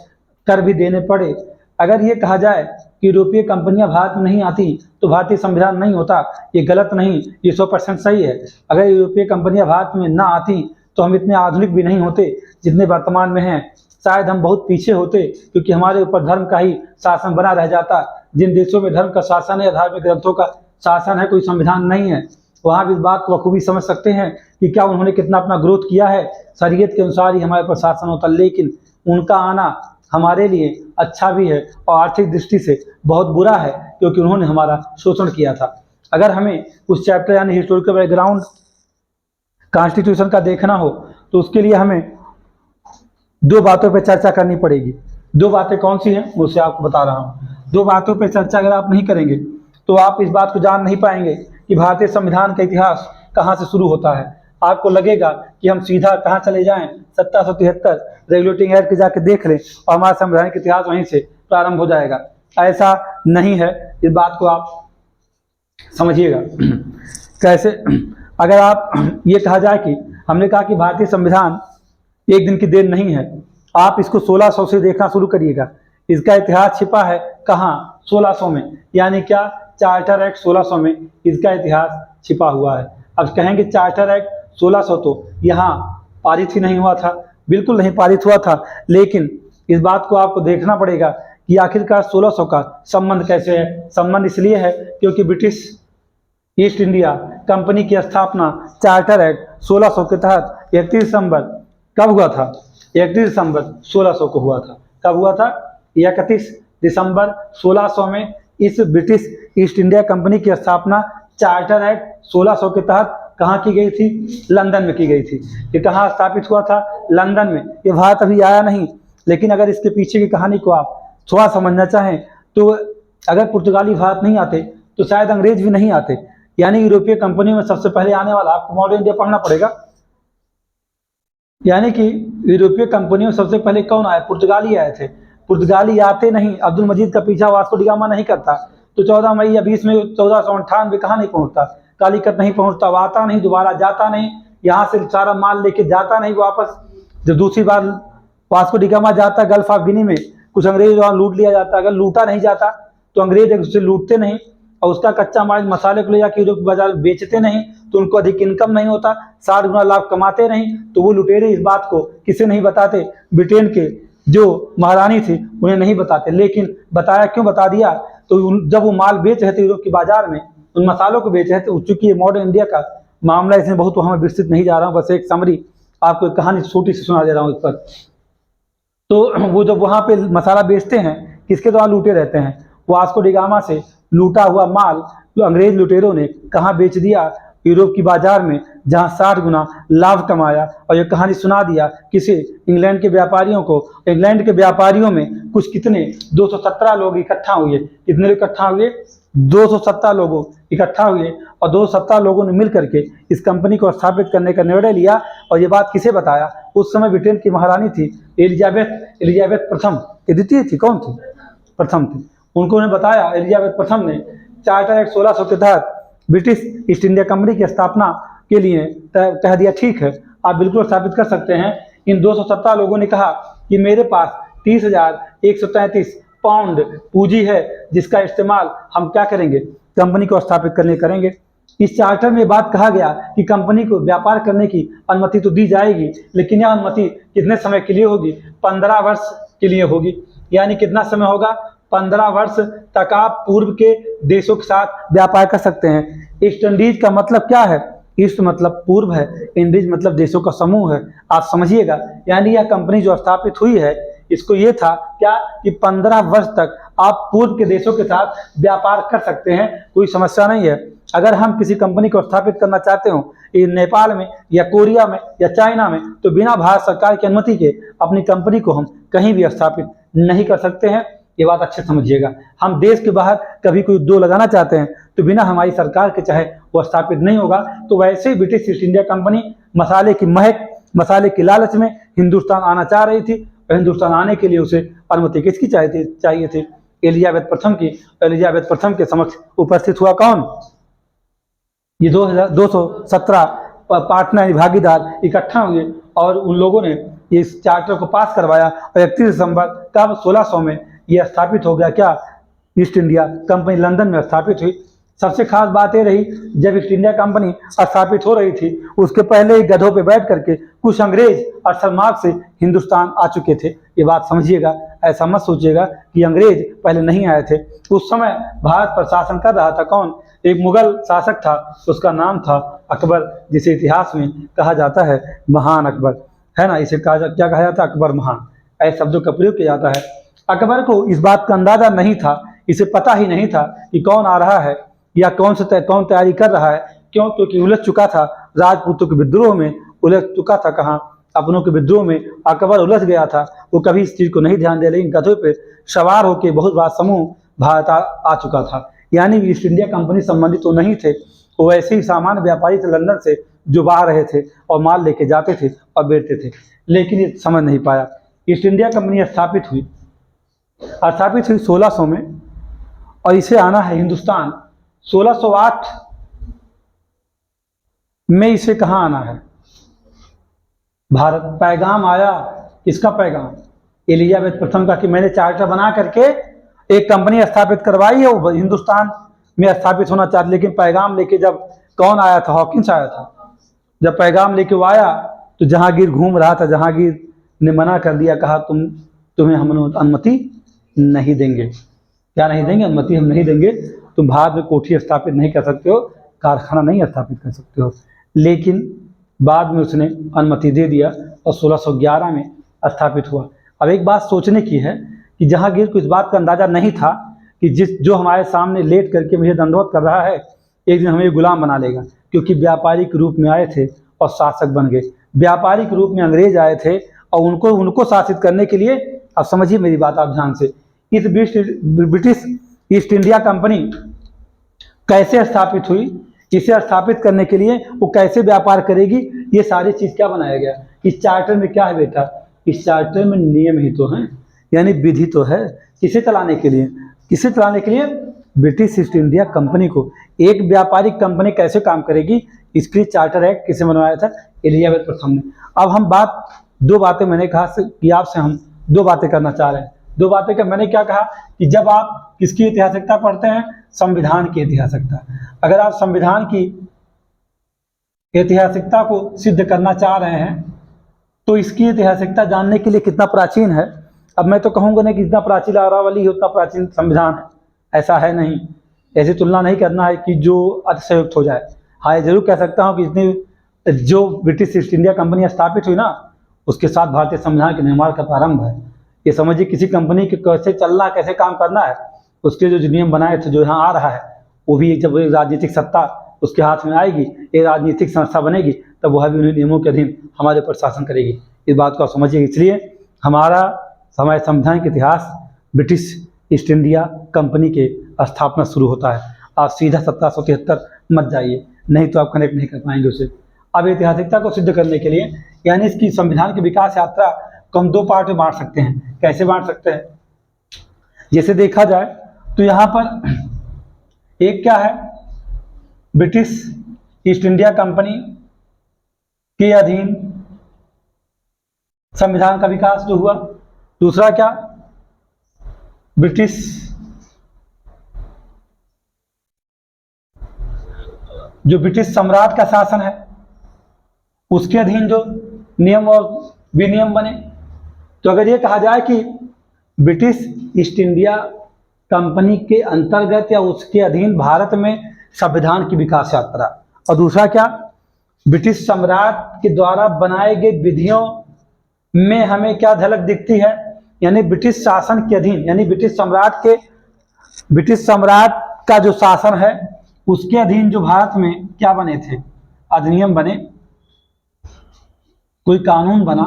कर भी देने पड़े। अगर ये कहा जाए कि यूरोपीय कंपनियां भारत में नहीं आती तो भारतीय संविधान नहीं होता, ये गलत नहीं, ये 100% सही है। अगर यूरोपीय कंपनियां भारत में ना आती तो हम इतने आधुनिक भी नहीं होते जितने वर्तमान में हैं। शायद हम बहुत पीछे होते, क्योंकि हमारे ऊपर धर्म का ही शासन बना रह जाता। जिन देशों में धर्म का शासन है, धार्मिक ग्रंथों का शासन है, कोई संविधान नहीं है, वहाँ भी इस बात को बखूबी समझ सकते हैं कि क्या उन्होंने कितना अपना ग्रोथ किया है। शरीयत के अनुसार ही हमारे पर शासन होता, लेकिन उनका आना हमारे लिए अच्छा भी है और आर्थिक दृष्टि से बहुत बुरा है, क्योंकि उन्होंने हमारा शोषण किया था। अगर हमें उस चैप्टर यानी हिस्टोरिकल बैकग्राउंड कॉन्स्टिट्यूशन का देखना हो, तो उसके लिए हमें दो बातों पर चर्चा करनी पड़ेगी। दो बातें कौन सी हैं मुझसे आपको बता रहा हूँ। दो बातों पर चर्चा अगर आप नहीं करेंगे तो आप इस बात को जान नहीं पाएंगे कि भारतीय संविधान का इतिहास कहाँ से शुरू होता है। आपको लगेगा कि हम सीधा कहाँ चले जाएं, 1773 रेगुलेटिंग एक्ट जाके देख लें और हमारा संवैधानिक इतिहास वहीं से प्रारंभ हो जाएगा। ऐसा नहीं है, इस बात को आप समझिएगा। कैसे? अगर आप ये कहा जाए कि हमने कहा कि भारतीय संविधान एक दिन की देन नहीं है, आप इसको 1600 से देखना शुरू करिएगा। इसका इतिहास छिपा है कहाँ? 1600 में। यानी क्या? चार्टर एक्ट 1600 में इसका इतिहास छिपा हुआ है। अब कहेंगे चार्टर एक्ट 1600 तो यहाँ पारित ही नहीं हुआ था। बिल्कुल नहीं पारित हुआ था, लेकिन इस बात को आपको देखना पड़ेगा कि आखिरकार 1600 का संबंध कैसे है। संबंध इसलिए है क्योंकि ब्रिटिश ईस्ट इंडिया कंपनी की स्थापना चार्टर एक्ट 1600 के तहत 31 दिसंबर कब हुआ था? 31 दिसंबर 1600 को हुआ था। कब हुआ था? 31 दिसंबर 1600 में इस ब्रिटिश ईस्ट इंडिया कंपनी की स्थापना चार्टर एक्ट 1600 के तहत कहाँ की गई थी? लंदन में की गई थी। ये कहाँ स्थापित हुआ था? लंदन में। ये भारत अभी आया नहीं, लेकिन अगर इसके पीछे की कहानी को आप थोड़ा समझना चाहें तो अगर पुर्तगाली भारत नहीं आते तो शायद अंग्रेज भी नहीं आते। यानी यूरोपीय कंपनियों में सबसे पहले आने वाला आपको मॉडर्न इंडिया पढ़ना पड़ेगा। यानी कि यूरोपीय कंपनियों में सबसे पहले कौन आए? पुर्तगाली आए थे। पुर्तगाली आते नहीं, अब्दुल मजीद का पीछा वास्को डी गामा नहीं करता तो 14 मई या 20 में 1498 कहाँ नहीं पहुंचता, कालीकट नहीं पहुंचता, वो आता नहीं, दोबारा जाता नहीं, यहाँ से सारा माल लेके जाता नहीं वापस। जब दूसरी बार वास्को डी गामा जाता गल्फ ऑफ गिनी में, कुछ अंग्रेज वहाँ लूट लिया जाता। अगर लूटा नहीं जाता तो अंग्रेज उससे लूटते नहीं और उसका कच्चा माल मसाले को ले जाकर यूरोप बाजार बेचते नहीं तो उनको अधिक इनकम नहीं होता, 60 गुना लाभ कमाते नहीं। तो वो लुटेरे इस बात को किसे नहीं बताते? ब्रिटेन के जो महारानी थी उन्हें नहीं बताते। लेकिन बताया क्यों, बता दिया तो जब वो माल बेच रहे थे यूरोप के बाजार में, उन मसालों को बेच रहे थे। चूंकि ये मॉडर्न इंडिया का मामला इसमें बहुत वहाँ विस्तृत नहीं जा रहा हूँ, बस एक समरी आपको कहानी छोटी सी सुना दे रहा हूँ इस पर। तो वो जब वहाँ पे मसाला बेचते हैं किसके द्वारा लूटे रहते हैं? वास्को डी गामा से लूटा हुआ माल जो अंग्रेज लुटेरों ने कहाँ बेच दिया? यूरोप की बाजार में, जहाँ 60 गुना लाभ कमाया। और ये कहानी सुना दिया किसे? इंग्लैंड के व्यापारियों को। इंग्लैंड के व्यापारियों में कुछ कितने 217 लोग इकट्ठा हुए। कितने लोग इकट्ठा हुए? 217 लोग इकट्ठा हुए और 217 लोगों ने मिल करके इस कंपनी को स्थापित करने का निर्णय लिया। और ये बात किसे बताया? उस समय ब्रिटेन की महारानी थी एलिजाबेथ प्रथम, ये द्वितीय थी, कौन थी? प्रथम थी। उनको ने बताया, एलिजाबेथ प्रथम ने चार्टर एक्ट 1600 के तहत ब्रिटिश ईस्ट इंडिया कंपनी की स्थापना के लिए कह दिया, ठीक है आप बिल्कुल स्थापित कर सकते हैं। इन 217 लोगों ने कहा कि मेरे पास 30,133 पाउंड पूंजी है जिसका इस्तेमाल हम क्या करेंगे? कंपनी को स्थापित करने करेंगे। इस चार्टर में बात कहा गया कि कंपनी को व्यापार करने की अनुमति तो दी जाएगी, लेकिन यह अनुमति कितने समय के लिए होगी? 15 वर्ष के लिए होगी। यानी कितना समय होगा? 15 वर्ष तक आप पूर्व के देशों के साथ व्यापार कर सकते हैं। ईस्ट इंडीज का मतलब क्या है? ईस्ट मतलब पूर्व है, इंडीज मतलब देशों का समूह है, आप समझिएगा। यानी यह कंपनी जो स्थापित हुई है इसको ये था क्या कि 15 वर्ष तक आप पूर्व के देशों के साथ व्यापार कर सकते हैं, कोई समस्या नहीं है। अगर हम किसी कंपनी को स्थापित करना चाहते हो नेपाल में या कोरिया में या चाइना में, तो बिना भारत सरकार की अनुमति के अपनी कंपनी को हम कहीं भी स्थापित नहीं कर सकते हैं। ये बात अच्छे समझिएगा। हम देश के बाहर कभी कोई उद्योग लगाना चाहते हैं तो बिना हमारी सरकार के चाहे वो स्थापित नहीं होगा। तो वैसे ही ब्रिटिश ईस्ट इंडिया कंपनी मसाले की महक, मसाले की लालच में हिंदुस्तान आना चाह रही थी और हिंदुस्तान आने के लिए उसे अनुमति किसकी चाहिए थी? एलिजाबेथ प्रथम की। एलिजाबेथ प्रथम के समक्ष उपस्थित हुआ कौन? ये 217 पार्टनर भागीदार इकट्ठा हुए और उन लोगों ने इस चार्टर को पास करवाया और 31 दिसंबर कब 1600 में यह स्थापित हो गया क्या? ईस्ट इंडिया कंपनी लंदन में स्थापित हुई। सबसे खास बात ये रही, जब ईस्ट इंडिया कंपनी स्थापित हो रही थी उसके पहले ही गधों पे बैठ करके कुछ अंग्रेज अरसर मार्ग से हिंदुस्तान आ चुके थे। ये बात समझिएगा, ऐसा मत सोचिएगा कि अंग्रेज पहले नहीं आए थे। उस समय भारत पर शासन कर रहा था कौन? एक मुगल शासक था, उसका नाम था अकबर, जिसे इतिहास में कहा जाता है महान अकबर, है ना। इसे क्या कहा जाता है? अकबर महान, ऐसे शब्दों का प्रयोग किया जाता है। अकबर को इस बात का अंदाजा नहीं था, इसे पता ही नहीं था कि कौन आ रहा है या कौन तैयारी कर रहा है। क्यों? क्योंकि उलझ चुका था राजपूतों के विद्रोह में, उलझ चुका था कहाँ? अपनों के विद्रोह में अकबर उलझ गया था। वो कभी इस चीज को नहीं ध्यान दे, लेकिन गधों पे सवार होकर बहुत बड़ा समूह भारत आ चुका था। यानी ईस्ट इंडिया कंपनी संबंधित तो नहीं थे, वो ऐसे ही सामान्य व्यापारी थे लंदन से जो बाहर रहे थे और माल लेके जाते थे और बेचते थे। लेकिन ये समझ नहीं पाया। ईस्ट इंडिया कंपनी स्थापित हुई 1600 में और इसे आना है हिंदुस्तान 1608 में। इसे कहाँ आना है? भारत। पैगाम आया, किसका पैगाम? एलिजाबेथ प्रथम का कि मैंने चार्टर बना करके एक कंपनी स्थापित करवाई है, वो हिंदुस्तान में स्थापित होना चाहती। लेकिन पैगाम लेके जब कौन आया था? हॉकिंस आया था। जब पैगाम लेके वो आया तो जहांगीर घूम रहा था, जहांगीर ने मना कर दिया, कहा तुम्हें हम अनुमति नहीं देंगे। क्या नहीं देंगे? अनुमति हम नहीं देंगे, तुम भारत में कोठी स्थापित नहीं कर सकते हो, कारखाना नहीं स्थापित कर सकते हो। लेकिन बाद में उसने अनुमति दे दिया और 1611 में स्थापित हुआ। अब एक बात सोचने की है कि जहांगीर को इस बात का अंदाजा नहीं था कि जो हमारे सामने लेट करके मुझे दंडवत कर रहा है एक दिन हमें गुलाम बना लेगा, क्योंकि व्यापारी के रूप में आए थे और शासक बन गए। व्यापारी के रूप में अंग्रेज आए थे और उनको शासित करने के लिए, अब समझिए मेरी बात आप ध्यान से, इस ब्रिटिश ईस्ट इंडिया कंपनी कैसे स्थापित हुई, इसे स्थापित करने के लिए वो कैसे व्यापार करेगी, ये सारी चीज क्या बनाया गया। इस चार्टर में क्या है बेटा, इस चार्टर में नियम ही तो है, यानी विधि तो है। किसे चलाने के लिए, किसे चलाने के लिए, ब्रिटिश ईस्ट इंडिया कंपनी को। एक व्यापारिक कंपनी कैसे काम करेगी, इसके लिए चार्टर एक्ट किसे बनवाया था, एलिजाबेथ प्रथम ने। अब हम दो बातें मैंने कहा कि आपसे हम दो बातें करना चाह रहे हैं। दो बातें का मैंने क्या कहा कि जब आप किसकी ऐतिहासिकता पढ़ते हैं, संविधान की ऐतिहासिकता। अगर आप संविधान की ऐतिहासिकता को सिद्ध करना चाह रहे हैं तो इसकी ऐतिहासिकता जानने के लिए कितना प्राचीन है। अब मैं तो कहूँगा नहीं कि जितना प्राचीन अरावली है उतना प्राचीन संविधान है, ऐसा है नहीं। ऐसी तुलना नहीं करना है कि जो अतिशयोक्त हो जाए। हाँ, ये जरूर कह सकता हूँ कि जितनी जो ब्रिटिश ईस्ट इंडिया कंपनी स्थापित हुई ना, उसके साथ भारतीय संविधान के निर्माण का प्रारंभ है। ये समझिए किसी कंपनी के कैसे चलना, कैसे काम करना है, उसके जो नियम बनाए थे, जो यहाँ आ रहा है, वो भी जब राजनीतिक सत्ता उसके हाथ में आएगी, एक राजनीतिक संस्था बनेगी, तब वह भी उन्हीं नियमों के अधीन हमारे ऊपर शासन करेगी। इस बात को आप समझिए। इसलिए हमारे संविधान का इतिहास ब्रिटिश ईस्ट इंडिया कंपनी के स्थापना शुरू होता है। आप सीधा 1773 मत जाइए, नहीं तो आप कनेक्ट नहीं कर पाएंगे उसे। अब ऐतिहासिकता को सिद्ध करने के लिए, यानी इसकी संविधान की विकास यात्रा को हम दो पार्ट में बांट सकते हैं। कैसे बांट सकते हैं, जैसे देखा जाए तो यहाँ पर एक क्या है, ब्रिटिश ईस्ट इंडिया कंपनी के अधीन संविधान का विकास जो हुआ। दूसरा क्या, ब्रिटिश सम्राट का शासन है, उसके अधीन जो नियम और विनियम बने। तो अगर ये कहा जाए कि ब्रिटिश ईस्ट इंडिया कंपनी के अंतर्गत या उसके अधीन भारत में संविधान की विकास यात्रा, और दूसरा क्या, ब्रिटिश सम्राट के द्वारा बनाए गए विधियों में हमें क्या झलक दिखती है, यानी ब्रिटिश शासन के अधीन, यानी ब्रिटिश सम्राट का जो शासन है उसके अधीन जो भारत में क्या बने थे, अधिनियम बने, कोई कानून बना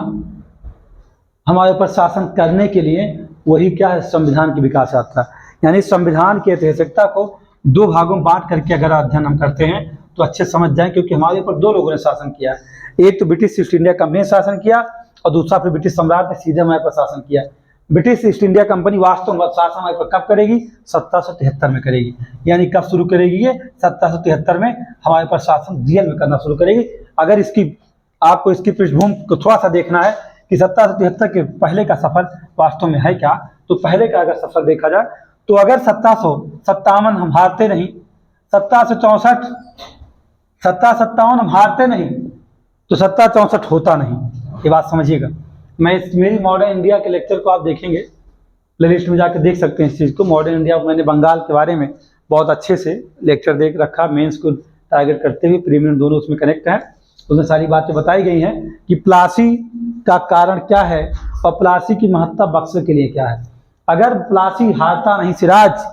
हमारे ऊपर शासन करने के लिए, वही क्या है, संविधान की विकास यात्रा। यानी संविधान की ऐतिहासिकता को दो भागों में बांट करके अगर अध्ययन हम करते हैं तो अच्छे समझ जाएं, क्योंकि हमारे ऊपर दो लोगों ने शासन किया है। एक तो ब्रिटिश ईस्ट इंडिया कंपनी ने शासन किया और दूसरा फिर ब्रिटिश सम्राट ने सीधे हमारे पर शासन किया। ब्रिटिश ईस्ट इंडिया कंपनी वास्तव में शासन हमारे पर कब करेगी, 1773 में करेगी। यानी कब शुरू करेगी, ये 1773 में हमारे पर शासन रियल में करना शुरू करेगी। अगर आपको इसकी पृष्ठभूमि को थोड़ा सा देखना है कि 1773 के पहले का सफर वास्तव में है क्या, तो पहले का अगर सफर देखा जाए तो अगर 1757 हम हारते नहीं, 1757 हम हारते नहीं तो 1764 होता नहीं। ये बात समझिएगा। मेरी मॉडर्न इंडिया के लेक्चर को आप देखेंगे, प्लेलिस्ट में जाकर देख सकते हैं इस चीज़ को। मॉडर्न इंडिया, मैंने बंगाल के बारे में बहुत अच्छे से लेक्चर देख रखा, मेंस को टारगेट करते हुए, प्रीमियम दोनों उसमें कनेक्ट हैं। उसमें सारी बातें बताई गई हैं कि प्लासी का कारण क्या है और प्लासी की महत्ता बक्सर के लिए क्या है। अगर प्लासी हारता नहीं सिराज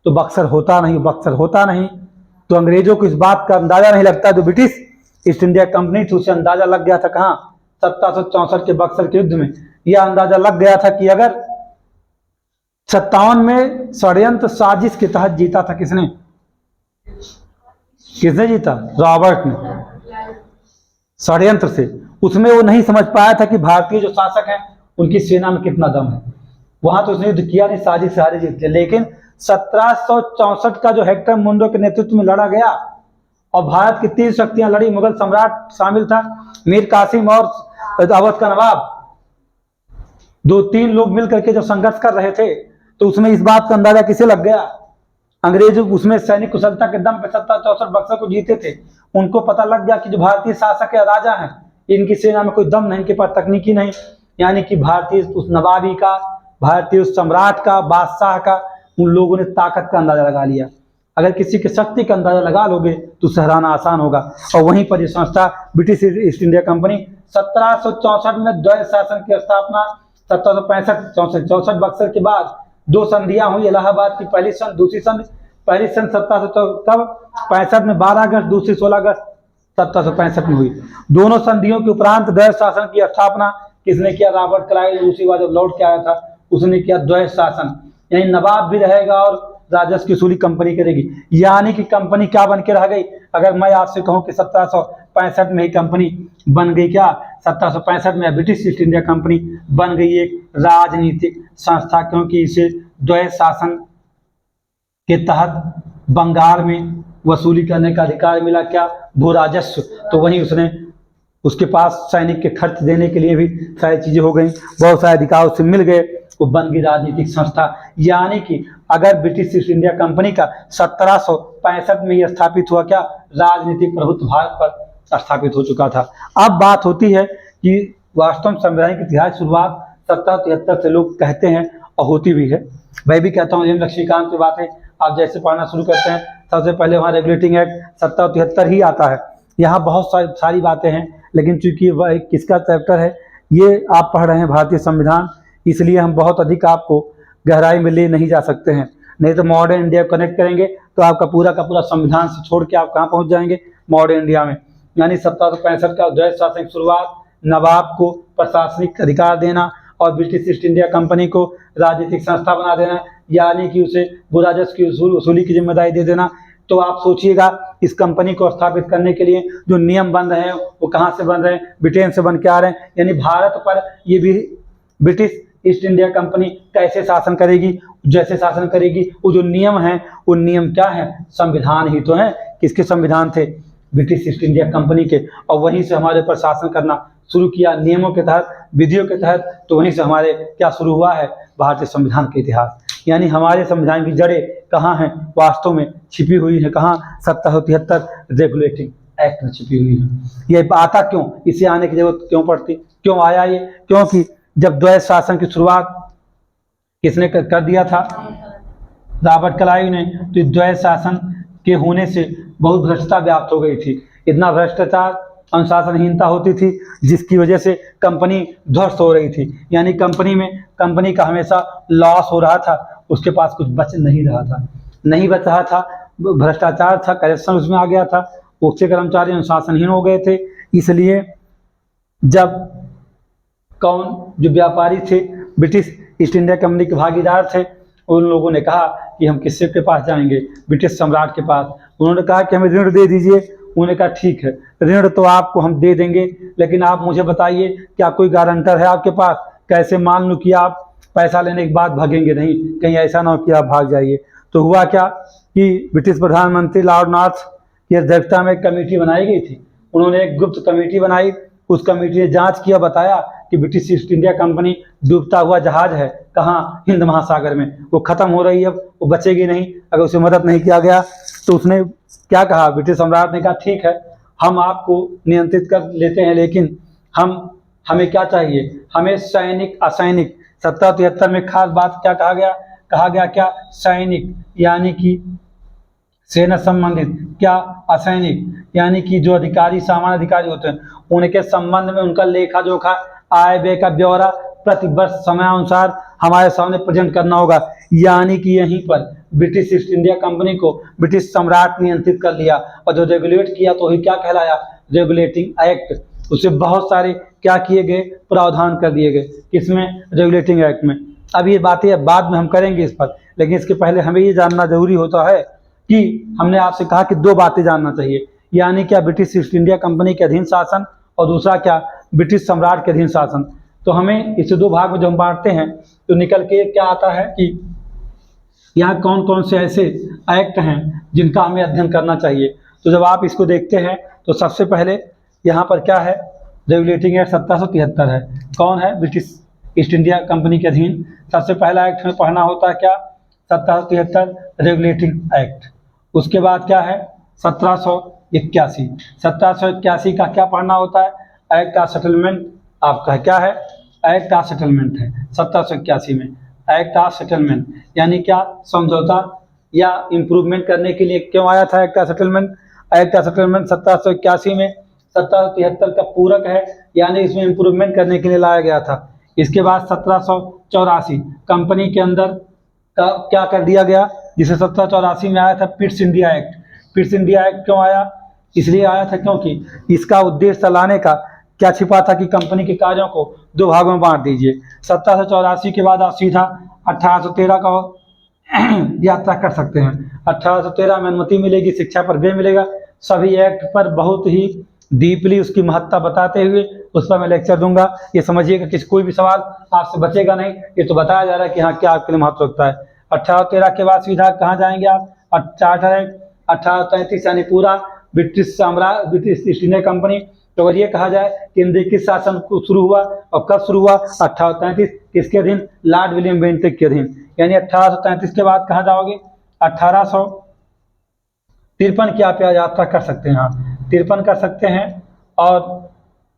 तो बक्सर होता नहीं, बक्सर होता नहीं तो अंग्रेजों को इस बात का अंदाजा नहीं लगता, जो ब्रिटिश ईस्ट इंडिया कंपनी थी उसे अंदाजा लग गया था। कहाँ, 1764 के बक्सर के युद्ध में यह अंदाजा लग गया था कि अगर 57 में षड्यंत्र साजिश के तहत जीता था, किसने जीता, रॉबर्ट ने, षड्यंत्र से। उसमें वो नहीं समझ पाया था कि भारतीय जो शासक हैं उनकी सेना में कितना दम है। वहां तो उसने युद्ध किया नहीं, साजिश से हारे जीते। लेकिन 1764 का जो हेक्टर मुंडो के नेतृत्व में लड़ा गया और भारत की 3 शक्तियां लड़ी, मुगल सम्राट शामिल था, मीर कासिम और अवध का नवाब, 2-3 लोग मिलकर के जब संघर्ष कर रहे थे तो उसमें इस बात का अंदाजा किसे लग गया, अंग्रेज उसमें सैनिक कुशलता के दम पे 1764 बक्सर को जीते थे। उनको पता लग गया कि जो भारतीय शासक है, राजा हैं, इनकी सेना में कोई दम नहीं, इनके पास तकनीकी नहीं। यानी कि भारतीय उस नवाबी का, भारतीय उस सम्राट का, बादशाह का, उन लोगों ने ताकत का अंदाजा लगा लिया। अगर किसी की शक्ति का अंदाजा लगा लोगे तो सहराना आसान होगा। और वहीं पर यह संस्था ब्रिटिश ईस्ट इंडिया कंपनी 1764 में द्वैध शासन की स्थापना, 1765-64 बक्सर के बाद 2 संधियां हुई। इलाहाबाद की पहली संधि, दूसरी संधि। पहली संधि 1765 में 12 अगस्त, दूसरी 16 अगस्त 1765 में हुई। दोनों संधियों के उपरांत द्वैध शासन की स्थापना किसने किया, रॉबर्ट क्लाइव। दूसरी बार जब लौट के आया था उसने किया द्वैध शासन। यानी नवाब भी रहेगा और राजस्व की वसूली कंपनी करेगी। यानी कि कंपनी क्या बन के रह गई? अगर मैं आपसे कहूं कि 1765 में ही कंपनी बन गई, क्या 1765 में ब्रिटिश ईस्ट इंडिया कंपनी बन गई एक राजनीतिक संस्था, क्योंकि इसे द्वैत शासन के तहत बंगाल में वसूली करने का अधिकार मिला, क्या? भू राजस्व। तो वहीं उसके पास सैनिक के खर्च देने के लिए भी सारी चीजें हो गई, बहुत सारे अधिकार उससे मिल गए, वो बन गई राजनीतिक संस्था। यानी कि अगर ब्रिटिश ईस्ट इंडिया कंपनी का 1765 में ही स्थापित हुआ, क्या? राजनीतिक प्रभुत्व भारत पर स्थापित हो चुका था। अब बात होती है कि वास्तव में संविधान की इतिहास शुरुआत 1773 से लोग कहते हैं और होती भी है। मैं भी कहता हूँ, एम लक्ष्मीकांत की बात है। आप जैसे पढ़ना शुरू करते हैं, सबसे पहले वहाँ रेगुलेटिंग एक्ट 1773 ही आता है। यहाँ बहुत सारी बातें हैं, लेकिन चूंकि वह किसका चैप्टर है, ये आप पढ़ रहे हैं भारतीय संविधान, इसलिए हम बहुत अधिक आपको गहराई में ले नहीं जा सकते हैं। नहीं तो मॉडर्न इंडिया कनेक्ट करेंगे तो आपका पूरा का पूरा संविधान से छोड़ के आप कहाँ पहुँच जाएंगे? मॉडर्न इंडिया में। यानी 1765 का द्वैत शासन की शुरुआत, नवाब को प्रशासनिक अधिकार देना और ब्रिटिश ईस्ट इंडिया कंपनी को राजनीतिक संस्था बना देना, यानी कि उसे भू राजस्व की वसूली की जिम्मेदारी दे देना। तो आप सोचिएगा, इस कंपनी को स्थापित करने के लिए जो नियम बन रहे हैं वो कहाँ से बन रहे हैं? ब्रिटेन से बन के आ रहे हैं। यानी भारत पर ये भी ब्रिटिश ईस्ट इंडिया कंपनी कैसे शासन करेगी? जैसे शासन करेगी, वो जो नियम हैं, वो नियम क्या है? संविधान ही तो है। किसके संविधान थे? ब्रिटिश ईस्ट इंडिया कंपनी के। और वहीं से हमारे ऊपर शासन करना शुरू किया, नियमों के तहत, विधियों के तहत। तो वहीं से हमारे क्या शुरू हुआ है? भारतीय संविधान के इतिहास। यानी हमारे संविधान की जड़ें कहाँ हैं? वास्तव में छिपी हुई है कहाँ? 1773 रेगुलेटिंग एक्ट में छिपी हुई है। ये आता क्यों? इसे आने की जरूरत क्यों पड़ती? क्यों आया ये? क्योंकि जब द्वैत शासन की शुरुआत किसने कर दिया था? रॉबर्ट क्लाइव ने। तो द्वैत शासन के होने से बहुत भ्रष्टता व्याप्त हो गई थी। इतना भ्रष्टाचार, अनुशासनहीनता होती थी, जिसकी वजह से कंपनी ध्वस्त हो रही थी। यानी कंपनी का हमेशा लॉस हो रहा था, उसके पास कुछ बच नहीं बच रहा था। भ्रष्टाचार था, करप्शन उसमें आ गया था, उससे कर्मचारी अनुशासनहीन हो गए थे। इसलिए जब जो व्यापारी थे, ब्रिटिश ईस्ट इंडिया कंपनी के भागीदार थे, उन लोगों ने कहा कि हम किसके के पास जाएंगे? ब्रिटिश सम्राट के पास। उन्होंने कहा कि हमें ऋण दे दीजिए। उन्होंने कहा ठीक है, ऋण तो आपको हम दे देंगे, लेकिन आप मुझे बताइए क्या कोई गारंटर है आपके पास? कैसे मान लूँ कि आप पैसा लेने के बाद भागेंगे नहीं, कहीं ऐसा ना हो कि आप भाग जाइए। तो हुआ क्या कि ब्रिटिश प्रधानमंत्री लॉर्ड नॉर्थ की अध्यक्षता में एक कमेटी बनाई गई थी। उन्होंने एक गुप्त कमेटी बनाई। उस कमेटी ने जांच किया, बताया कि ब्रिटिश ईस्ट इंडिया कंपनी डूबता हुआ जहाज है। कहाँ? हिंद महासागर में। वो खत्म हो रही है, वो बचेगी नहीं अगर उसे मदद नहीं किया गया। तो उसने क्या कहा? ब्रिटिश सम्राट ने कहा ठीक है, हम आपको नियंत्रित कर लेते हैं, लेकिन हमें क्या चाहिए? हमें सैनिक असैनिक। 1773 में खास बात क्या कहा गया? क्या? सैनिक, यानी कि सेना संबंधित, क्या? असैनिक, यानी कि जो अधिकारी, सामान्य अधिकारी होते हैं, उनके संबंध में उनका लेखा जोखा, आय व्यय का ब्यौरा प्रति वर्ष समयानुसार हमारे सामने प्रेजेंट करना होगा। यानी कि यहीं पर ब्रिटिश ईस्ट इंडिया कंपनी को ब्रिटिश सम्राट नियंत्रित कर लिया, और जो रेगुलेट किया तो वही क्या कहलाया? Regulating act. उससे बहुत सारे क्या किए गए? प्रावधान कर दिए गए। किसमें? रेगुलेटिंग एक्ट में। अब ये बातें बाद में हम करेंगे इस पर, लेकिन इसके पहले हमें ये जानना जरूरी होता है कि हमने आपसे कहा कि दो बातें जानना चाहिए, यानी क्या? ब्रिटिश ईस्ट इंडिया कंपनी के अधीन शासन, और दूसरा क्या? ब्रिटिश सम्राट के अधीन शासन। तो हमें इसे दो भाग में जब हम बांटते हैं तो निकल के क्या आता है कि यहाँ कौन कौन से ऐसे एक्ट हैं जिनका हमें अध्ययन करना चाहिए। तो जब आप इसको देखते हैं तो सबसे पहले यहाँ पर क्या है? रेगुलेटिंग एक्ट 1773 है। कौन है? ब्रिटिश ईस्ट इंडिया कंपनी के अधीन। सबसे पहला एक्ट हमें पढ़ना होता है क्या? 1773 रेगुलेटिंग एक्ट। उसके बाद क्या है? 1781। 1781 का क्या पढ़ना होता है? एक्ट ऑफ सेटलमेंट आपका क्या है? एक्ट ऑफ सेटलमेंट है 1781 में। एक्ट ऑफ सेटलमेंट यानी क्या? समझौता या इम्प्रूवमेंट करने के लिए क्यों आया था act of settlement? Act of settlement 1781 में 1773 का पूरक है, यानी इसमें इम्प्रूवमेंट करने के लिए लाया गया था। इसके बाद 1784 कंपनी के अंदर का क्या कर दिया गया, जिसे 1784 में आया था Pitt's India act. Pitt's India act क्यों आया? इसलिए आया था क्योंकि इसका उद्देश्य लाने का क्या छिपा था कि कंपनी के कार्यों को दो भागों में बांट दीजिए। 1784 के बाद आप सीधा 1813 का यात्रा कर सकते हैं। 1813 में अनुमति मिलेगी, शिक्षा पर व्यय मिलेगा। सभी एक्ट पर बहुत ही डीपली उसकी महत्ता बताते हुए उस पर मैं लेक्चर दूंगा। ये समझिएगा कि कोई भी सवाल आपसे बचेगा नहीं, ये तो बताया जा रहा है कि हाँ क्या आपके लिए महत्व रखता है। 1813 के बाद सीधा कहाँ जाएंगे आप? चार्टर एक्ट 1833 यानी पूरा ब्रिटिश साम्राज्य, ब्रिटिश ईस्ट इंडिया कंपनी। तो अगर ये कहा जाए केंद्रीकृत शासन शुरू हुआ और कब शुरू हुआ? 1833। किसके अधीन? लॉर्ड विलियम बेंटिक के अधीन। यानी 1833 के बाद कहाँ जाओगे? 1853 की आप यात्रा कर सकते हैं। हाँ 53 कर सकते हैं। और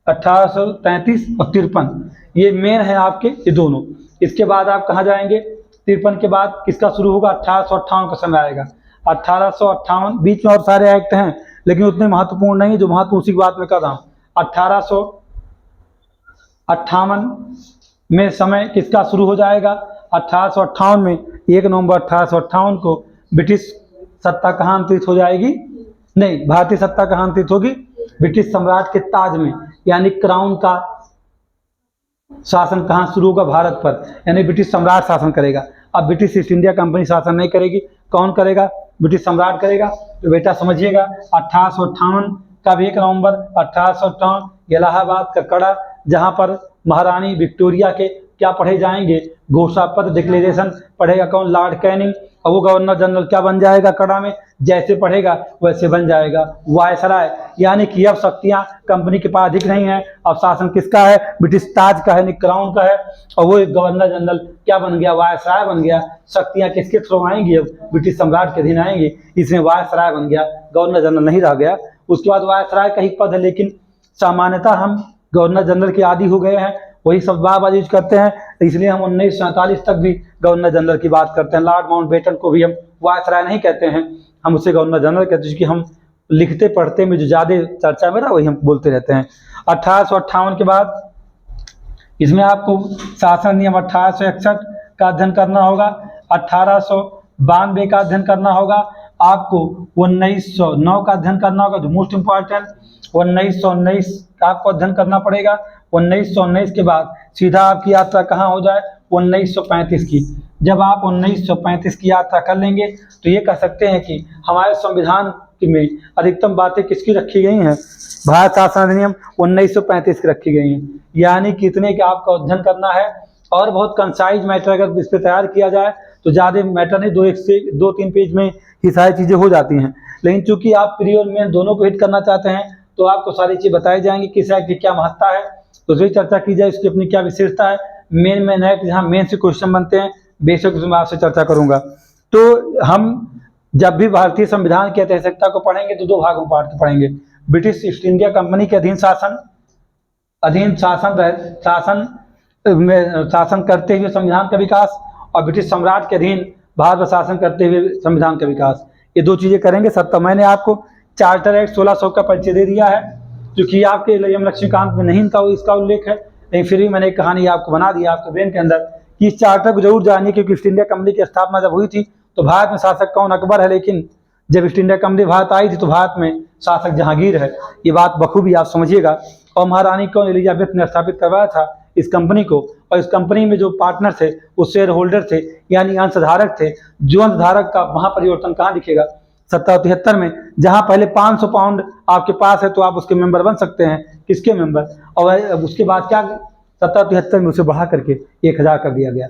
1833 और 53 ये मेन है आपके, ये दोनों। इसके बाद आप कहाँ जाएंगे? 53 के बाद किसका शुरू होगा? 1858 का समय आएगा। 1858 बीच में और सारे एक्ट हैं लेकिन उतने महत्वपूर्ण नहीं, जो महत्व उसी की बात में कर रहा हूँ। 1858 में समय किसका शुरू हो जाएगा? 1858 में 1 नवंबर 1858 को ब्रिटिश सत्ता कहाँ अंतरित हो जाएगी? नहीं, भारतीय सत्ता कहाँ अंतरित होगी? ब्रिटिश सम्राट के ताज में, यानी क्राउन का शासन कहाँ शुरू होगा? भारत पर, यानी ब्रिटिश सम्राट शासन करेगा। अब ब्रिटिश ईस्ट इंडिया कंपनी शासन नहीं करेगी, कौन करेगा? ब्रिटिश सम्राट करेगा। तो बेटा समझिएगा 1858 का भी 1 नवंबर 1858 इलाहाबाद का कड़ा, जहां पर महारानी विक्टोरिया के क्या पढ़े जाएंगे? घोषणा पत्र, डिक्लेरेशन पढ़ेगा कौन? Lord Canning. और वो गवर्नर जनरल क्या बन जाएगा कड़ा में? जैसे पढ़ेगा वैसे बन जाएगा वायसराय। यानी कि अब शक्तियां कंपनी के पास अधिक नहीं है, अब शासन किसका है? ब्रिटिश ताज का है, क्राउन का है। और वो गवर्नर जनरल क्या बन गया? वायसराय बन गया। शक्तियां किसके थ्रू आएंगी? अब ब्रिटिश सम्राट के अधीन आएंगी, इसमें वायसराय बन गया, गवर्नर जनरल नहीं रह गया। उसके बाद वायसराय का ही पद है, लेकिन सामान्यतः हम गवर्नर जनरल के आदी हो गए हैं, वही शब्द बार यूज करते हैं, इसलिए हम 1947 तक भी गवर्नर जनरल की बात करते हैं। लॉर्ड माउंटबेटन को भी हम वायसराय नहीं कहते हैं, हम उसे गवर्नर जनरल कहते हैं, क्योंकि हम लिखते पढ़ते में जो ज़्यादा चर्चा में ना वही हम बोलते रहते हैं। 1858 के बाद इसमें आपको शासन नियम 1861 का अध्ययन करना होगा, 1892 का अध्ययन करना होगा, आपको 1909 का अध्ययन करना होगा, जो मोस्ट इम्पॉर्टेंट 1919 का आपको अध्ययन करना पड़ेगा। 1919 के बाद सीधा आपकी यात्रा कहाँ हो जाए? 1935 की। जब आप 1935 की यात्रा कर लेंगे तो ये कह सकते हैं कि हमारे संविधान में अधिकतम बातें किसकी रखी गई हैं? भारत शासन अधिनियम 1935 की रखी गई हैं। यानी कितने का आपको अध्ययन करना है, और बहुत कंसाइज मैटर अगर इस पर तैयार किया जाए तो ज़्यादा मैटर नहीं, 2-3 पेज में ही सारी चीज़ें हो जाती हैं। लेकिन चूंकि आप प्री और मेन दोनों को हिट करना चाहते हैं तो आपको सारी चीज़ बताई जाएंगी, किस एक्ट की क्या महत्ता है, तो उसकी चर्चा की जाए, उसकी अपनी क्या विशेषता है। मेन एक्ट जहाँ मेन से क्वेश्चन बनते हैं, बेशक उसमें आपसे चर्चा करूंगा। तो हम जब भी भारतीय संविधान की ऐतिहासिकता को पढ़ेंगे तो 2 भागों में बांट के पढ़ेंगे। ब्रिटिश ईस्ट इंडिया कंपनी के अधीन शासन करते हुए संविधान का विकास, और ब्रिटिश सम्राट के अधीन भारत पर शासन करते हुए संविधान का विकास, ये 2 चीजें करेंगे। मैंने आपको चार्टर एक्ट 1600 का परिचय दे दिया है, क्योंकि आपके एम लक्ष्मीकांत में नहीं इसका उल्लेख है, लेकिन फिर भी मैंने एक कहानी आपको बना दिया आपके ब्रेन के अंदर कि इस चार्टर को जरूर जानिए, क्योंकि ईस्ट इंडिया कंपनी की स्थापना जब हुई थी तो भारत में शासक कौन? अकबर है, लेकिन जब ईस्ट इंडिया कंपनी भारत आई थी तो भारत में शासक जहांगीर है। ये बात बखूबी आप समझिएगा। और महारानी कौन? एलिजाबेथ ने स्थापित करवाया था इस कंपनी को, और इस कंपनी में जो पार्टनर थे वो शेयर होल्डर थे, यानी अंशधारक थे। जो अंशधारक का महापरिवर्तन कहाँ दिखेगा? 1773 में, जहां पहले 500 पाउंड आपके पास है तो आप उसके मेंबर बन सकते हैं। किसके मेंबर? और उसके बाद क्या 1773 में उसे बढ़ा करके 1000 कर दिया गया।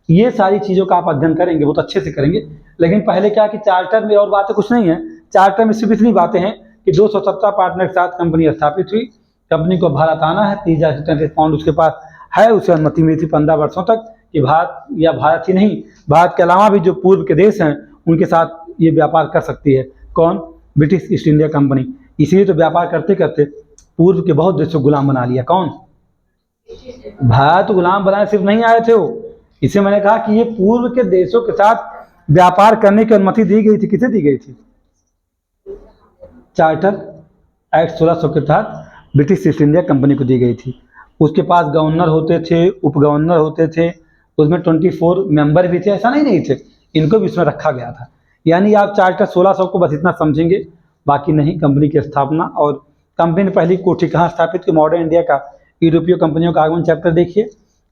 ये सारी चीज़ों का आप अध्ययन करेंगे, बहुत अच्छे से करेंगे। लेकिन पहले क्या कि चार्टर में और बातें कुछ नहीं है, चार्टर में सिर्फ इतनी बातें हैं कि 217 पार्टनर के साथ कंपनी स्थापित हुई। कंपनी को भारत आना है, 30,033 पाउंड उसके पास है, उसे अनुमति मिली थी 15 वर्षों तक कि भारत, या भारत ही नहीं, भारत के अलावा भी जो पूर्व के देश हैं उनके साथ ये व्यापार कर सकती है। कौन? British east India company. इसीलिए तो व्यापार करते करते पूर्व के बहुत देशों को गुलाम बना लिया। कौन? भारत गुलाम बनाए सिर्फ नहीं आए थे वो, इसे मैंने कहा कि ये पूर्व के देशों के साथ व्यापार करने की अनुमति दी गई थी। किसे दी गई थी? चार्टर एक्ट 1600 के तहत ब्रिटिश ईस्ट इंडिया कंपनी को दी गई थी। उसके पास गवर्नर होते थे, उप गवर्नर होते थे, उसमें 24 मेंबर भी थे, ऐसा नहीं थे, इनको भी इसमें रखा गया था। यानी आप चार्टर 1600 को बस इतना समझेंगे, बाकी नहीं। कंपनी की स्थापना, और कंपनी ने पहली कोठी कहाँ स्थापित की? मॉडर्न इंडिया का यूरोपीय कंपनियों का आगमन चैप्टर देखिए।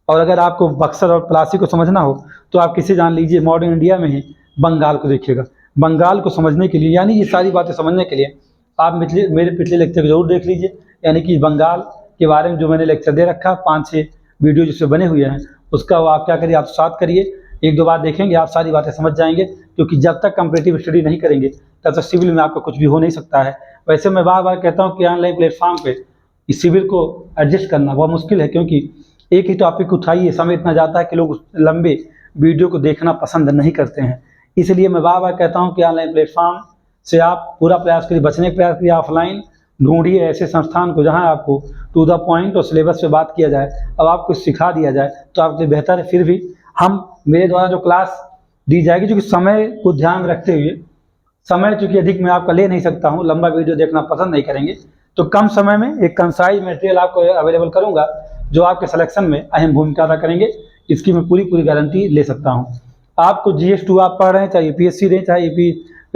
और अगर आपको बक्सर और प्लासी को समझना हो तो आप किसे जान लीजिए, मॉडर्न इंडिया में ही बंगाल को देखिएगा। बंगाल को समझने के लिए, यानी ये सारी बातें समझने के लिए आप मेरे पिछले लेक्चर को जरूर देख लीजिए। यानी कि बंगाल के बारे में जो मैंने लेक्चर दे रखा, 5-6 वीडियो जिससे बने हुए हैं, उसका वो आप क्या करिए, आप साथ करिए, 1-2 बार देखेंगे आप सारी बातें समझ जाएंगे। क्योंकि जब तक कंपैरेटिव स्टडी नहीं करेंगे तब तक सिविल में आपको कुछ भी हो नहीं सकता है। वैसे मैं बार बार कहता हूँ कि ऑनलाइन प्लेटफॉर्म पे इस सिविल को एडजस्ट करना बहुत मुश्किल है, क्योंकि एक ही टॉपिक उठाइए, समय इतना जाता है कि लोग उस लंबे वीडियो को देखना पसंद नहीं करते हैं। इसलिए मैं बार बार कहता हूँ कि ऑनलाइन प्लेटफॉर्म से आप पूरा प्रयास करिए, बचने का प्रयास करिए। ऑफलाइन ढूंढिए ऐसे संस्थान को जहाँ आपको टू द पॉइंट और सिलेबस पे बात किया जाए और आपको सिखा दिया जाए तो आपके लिए बेहतर है। फिर भी हम मेरे द्वारा जो क्लास दी जाएगी, जो कि समय को ध्यान में रखते हुए, समय चूँकि अधिक मैं आपका ले नहीं सकता हूँ, लंबा वीडियो देखना पसंद नहीं करेंगे, तो कम समय में एक कंसाइज मटेरियल आपको अवेलेबल करूँगा जो आपके सिलेक्शन में अहम भूमिका अदा करेंगे। इसकी मैं पूरी गारंटी ले सकता हूँ। आपको GS2 आप पढ़ रहे हैं, चाहे यूपीएससी दें, चाहे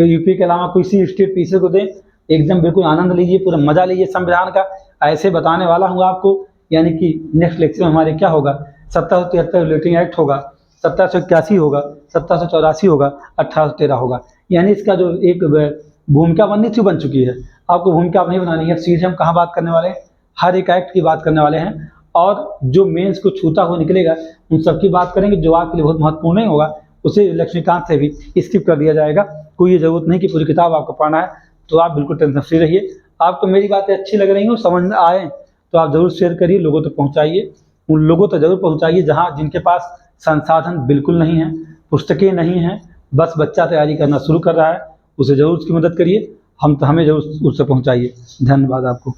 यूपी के अलावा किसी स्टेट पीसी को दें, एकदम बिल्कुल आनंद लीजिए, पूरा मजा लीजिए संविधान का। ऐसे बताने वाला हूँ आपको, यानी कि नेक्स्ट लेक्चर में हमारे क्या होगा, 1773 रिलेटिंग एक्ट होगा, 1781 होगा, 1784 होगा, 1813 होगा। यानी इसका जो एक भूमिका बननी थी बन चुकी है। आपको भूमिका अब नहीं बनानी है, सीधे हम कहाँ बात करने वाले हैं, हर एक एक्ट की बात करने वाले हैं। और जो मेंस को छूता हुआ निकलेगा उन सब की बात करेंगे। जो आपके लिए बहुत महत्वपूर्ण नहीं होगा उसे लक्ष्मीकांत से भी स्किप कर दिया जाएगा। कोई ये जरूरत नहीं कि पूरी किताब आपको पढ़ना है, तो आप बिल्कुल टेंशन फ्री रहिए। आपको मेरी बातें अच्छी लग रही हो, समझ में आए, तो आप ज़रूर शेयर करिए, लोगों तक पहुँचाइए। उन लोगों तक जरूर पहुँचाइए जहाँ जिनके पास संसाधन बिल्कुल नहीं है, पुस्तकें नहीं हैं, बस बच्चा तैयारी करना शुरू कर रहा है, उसे ज़रूर उसकी मदद करिए। हमें ज़रूर उससे पहुँचाइए। धन्यवाद आपको।